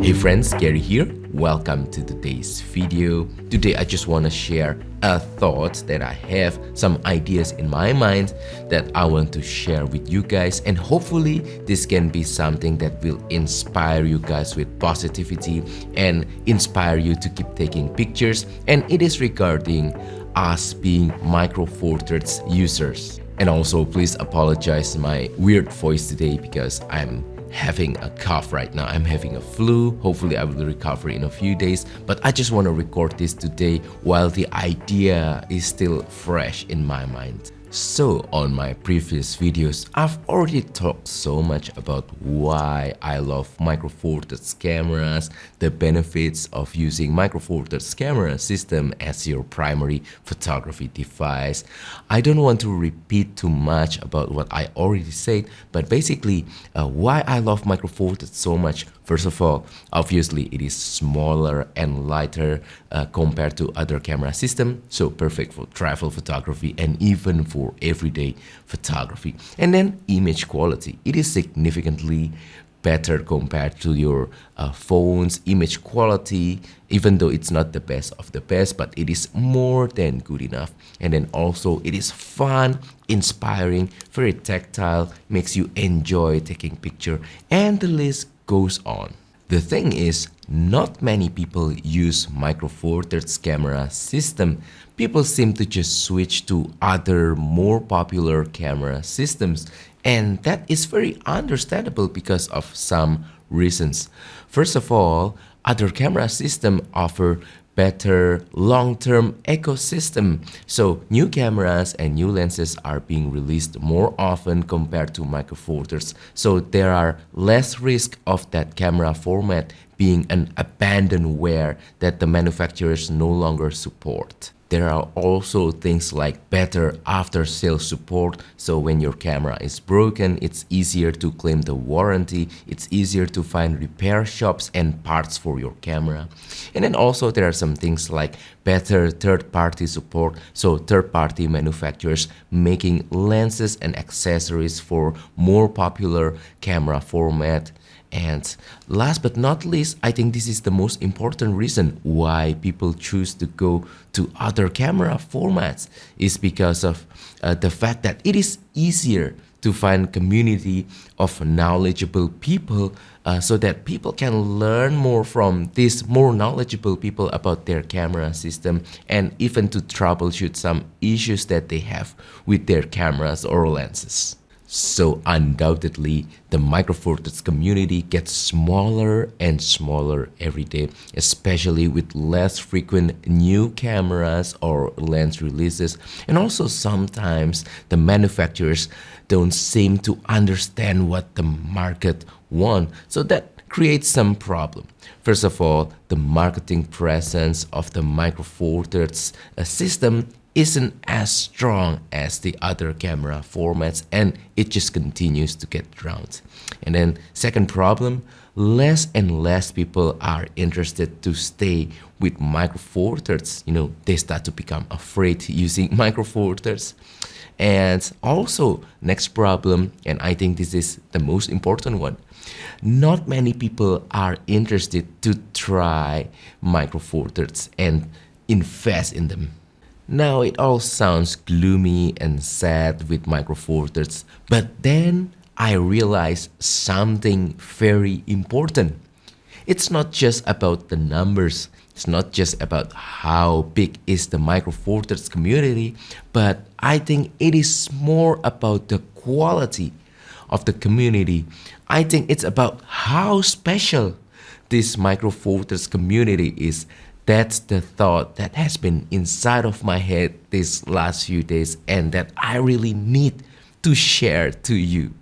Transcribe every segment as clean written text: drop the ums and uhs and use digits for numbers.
Hey friends, Gary here. Welcome to today's video. Today I just want to share a thought that I have, some ideas in my mind that I want to share with you guys, and hopefully this can be something that will inspire you guys with positivity and inspire you to keep taking pictures. And it is regarding us being Micro Four Thirds users. And also please apologize my weird voice today because I'm having a cough right now. I'm having a flu. Hopefully I will recover in a few days, but I just want to record this today while the idea is still fresh in my mind. So on my previous videos, I've already talked so much about why I love Micro Four Thirds cameras, the benefits of using Micro Four Thirds camera system as your primary photography device. I don't want to repeat too much about what I already said, but basically why I love Micro Four Thirds so much. First of all, obviously it is smaller and lighter compared to other camera systems, so perfect for travel photography and even for everyday photography. And then image quality, it is significantly better compared to your phone's image quality, even though it's not the best of the best, but it is more than good enough. And then also it is fun, inspiring, very tactile, makes you enjoy taking picture, and the list goes on. The thing is, not many people use Micro Four Thirds camera system. People seem to just switch to other more popular camera systems, and that is very understandable because of some reasons. First of all, other camera systems offer better long-term ecosystem. So new cameras and new lenses are being released more often compared to Micro Four Thirds. So there are less risk of that camera format being an abandonware that the manufacturers no longer support. There are also things like better after-sales support, so when your camera is broken, it's easier to claim the warranty, it's easier to find repair shops and parts for your camera. And then also there are some things like better third-party support, so third-party manufacturers making lenses and accessories for more popular camera format. And last but not least, I think this is the most important reason why people choose to go to other camera formats is because of the fact that it is easier to find community of knowledgeable people so that people can learn more from these more knowledgeable people about their camera system and even to troubleshoot some issues that they have with their cameras or lenses. So undoubtedly, the Micro Four Thirds community gets smaller and smaller every day, especially with less frequent new cameras or lens releases. And also sometimes the manufacturers don't seem to understand what the market wants. So that creates some problem. First of all, the marketing presence of the Micro Four Thirds system isn't as strong as the other camera formats, and it just continues to get drowned. And then second problem, less and less people are interested to stay with Micro Four Thirds. They start to become afraid using Micro Four Thirds. And also next problem, and I think this is the most important one, not many people are interested to try Micro Four Thirds and invest in them. Now it all sounds gloomy and sad with Micro Four Thirds, but then I realized something very important. It's not just about the numbers, it's not just about how big is the Micro Four Thirds community, but I think it is more about the quality of the community. I think it's about how special this Micro Four Thirds community is. That's the thought that has been inside of my head these last few days and that I really need to share to you.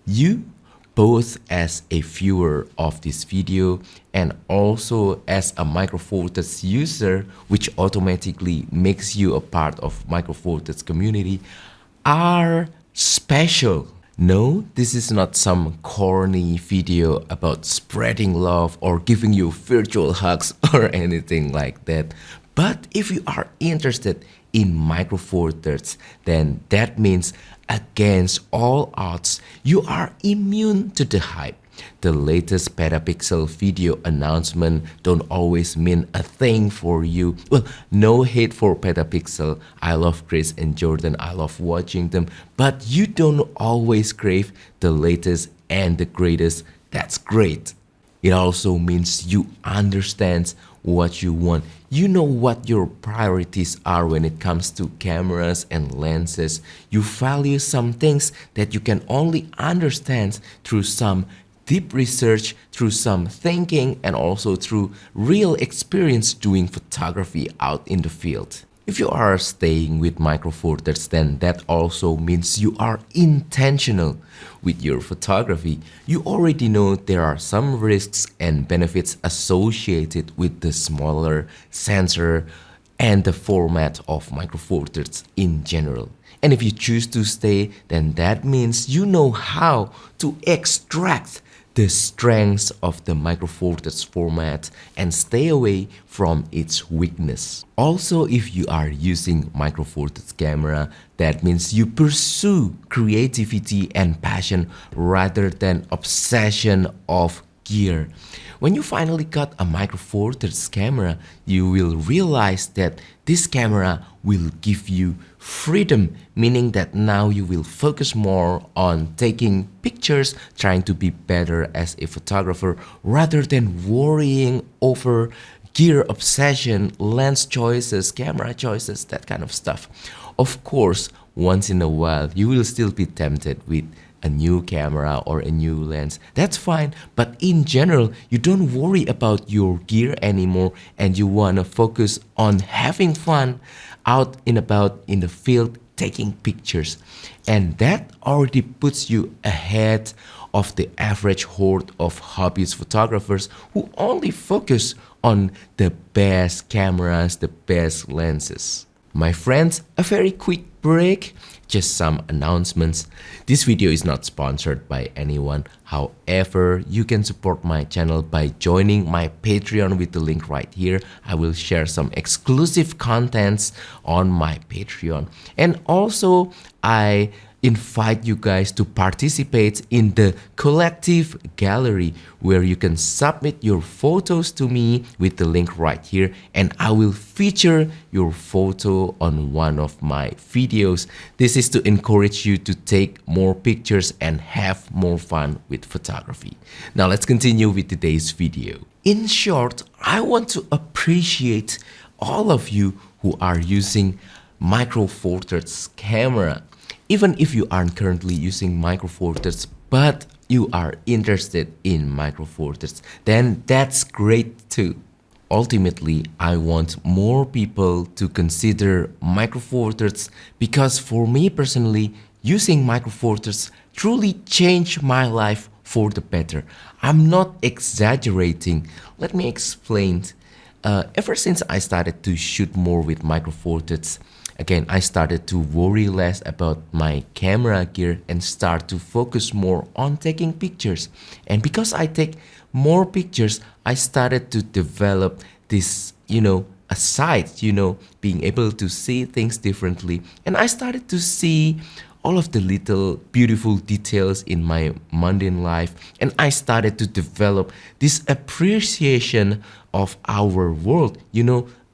You, both as a viewer of this video and also as a Micro Four Thirds user, which automatically makes you a part of Micro Four Thirds community, are special. No, this is not some corny video about spreading love or giving you virtual hugs or anything like that. But if you are interested in Micro Four Thirds, then that means against all odds, you are immune to the hype. The latest petapixel video announcement don't always mean a thing for you. Well, no hate for petapixel. I love Chris and Jordan. I love watching them. But you don't always crave the latest and the greatest. That's great. It also means you understand what you want. You know what your priorities are when it comes to cameras and lenses. You value some things that you can only understand through some deep research, through some thinking, and also through real experience doing photography out in the field. If you are staying with Micro Four Thirds, then that also means you are intentional with your photography. You already know there are some risks and benefits associated with the smaller sensor and the format of Micro Four Thirds in general. And if you choose to stay, then that means you know how to extract the strengths of the Micro Four Thirds format and stay away from its weakness. Also, if you are using Micro Four Thirds camera, that means you pursue creativity and passion rather than obsession of gear. When you finally got a Micro Four Thirds camera, you will realize that this camera will give you freedom, meaning that now you will focus more on taking pictures, trying to be better as a photographer rather than worrying over gear obsession, lens choices, camera choices, that kind of stuff. Of course, once in a while, you will still be tempted with a new camera or a new lens. That's fine, but in general, you don't worry about your gear anymore and you want to focus on having fun out and about in the field taking pictures. And that already puts you ahead of the average horde of hobbyist photographers who only focus on the best cameras, the best lenses. My friends, a very quick break, just some announcements. This video is not sponsored by anyone. However, you can support my channel by joining my Patreon with the link right here. I will share some exclusive contents on my Patreon. And also, I invite you guys to participate in the collective gallery where you can submit your photos to me with the link right here, and I will feature your photo on one of my videos. This is to encourage you to take more pictures and have more fun with photography. Now let's continue with today's video. In short, I want to appreciate all of you who are using Micro Four Thirds camera. Even if you aren't currently using Micro Four Thirds, but you are interested in Micro Four Thirds, then that's great too. Ultimately, I want more people to consider Micro Four Thirds because for me personally, using Micro Four Thirds truly changed my life for the better. I'm not exaggerating. Let me explain. Ever since I started to shoot more with Micro Four Thirds, again, I started to worry less about my camera gear and start to focus more on taking pictures. And because I take more pictures, I started to develop this, a sight, being able to see things differently. And I started to see all of the little beautiful details in my mundane life. And I started to develop this appreciation of our world.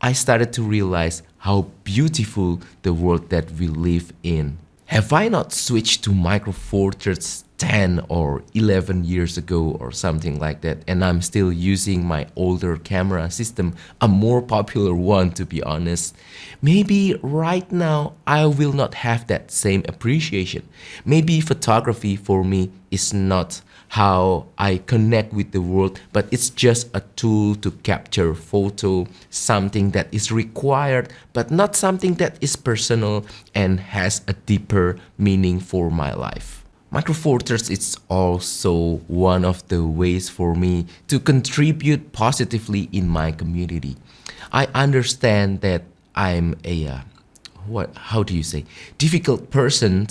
I started to realize how beautiful the world that we live in. Have I not switched to Micro Four Thirds 10 or 11 years ago or something like that, and I'm still using my older camera system, a more popular one to be honest? Maybe right now I will not have that same appreciation. Maybe photography for me is not how I connect with the world, but it's just a tool to capture photo, something that is required, but not something that is personal and has a deeper meaning for my life. Micro Four Thirds is also one of the ways for me to contribute positively in my community. I understand that I'm a, difficult person.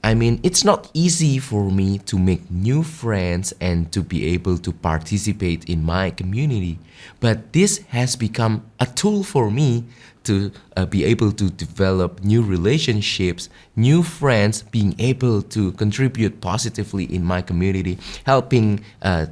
I mean, it's not easy for me to make new friends and to be able to participate in my community. But this has become a tool for me to be able to develop new relationships, new friends, being able to contribute positively in my community, helping,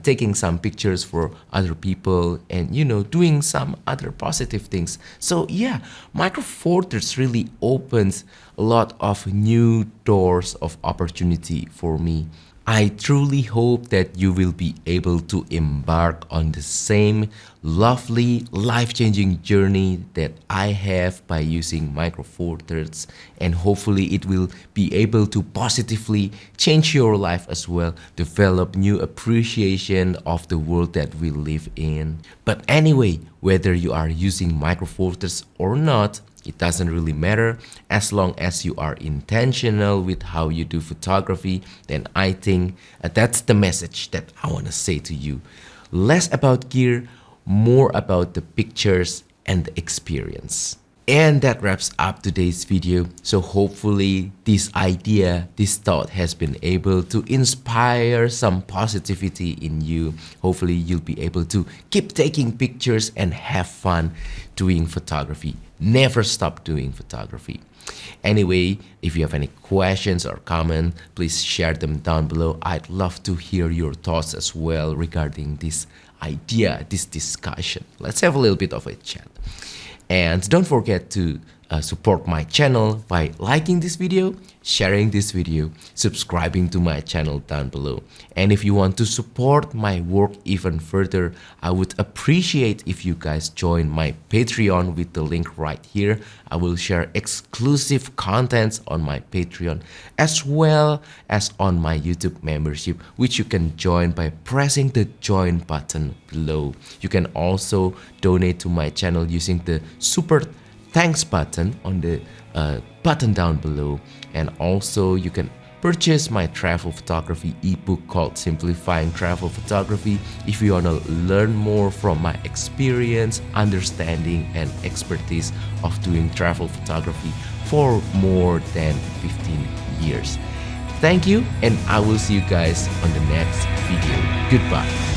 taking some pictures for other people, and doing some other positive things. So yeah, Micro Four Thirds really opens a lot of new doors of opportunity for me. I truly hope that you will be able to embark on the same lovely, life-changing journey that I have by using Micro Four Thirds, and hopefully it will be able to positively change your life as well, develop new appreciation of the world that we live in. But anyway, whether you are using Micro Four Thirds or not, it doesn't really matter as long as you are intentional with how you do photography. Then I think that's the message that I want to say to you. Less about gear, more about the pictures and the experience. And that wraps up today's video. So hopefully this idea, this thought has been able to inspire some positivity in you. Hopefully you'll be able to keep taking pictures and have fun doing photography. Never stop doing photography. Anyway, if you have any questions or comments, please share them down below. I'd love to hear your thoughts as well regarding this idea, this discussion. Let's have a little bit of a chat. And don't forget to support my channel by liking this video, sharing this video, subscribing to my channel down below. And if you want to support my work even further, I would appreciate if you guys join my Patreon with the link right here. I will share exclusive contents on my Patreon as well as on my YouTube membership, which you can join by pressing the join button below. You can also donate to my channel using the super thanks button on the button down below. And also you can purchase my travel photography ebook called Simplifying Travel Photography if you want to learn more from my experience, understanding and expertise of doing travel photography for more than 15 years. Thank you, and I will see you guys on the next video. Goodbye.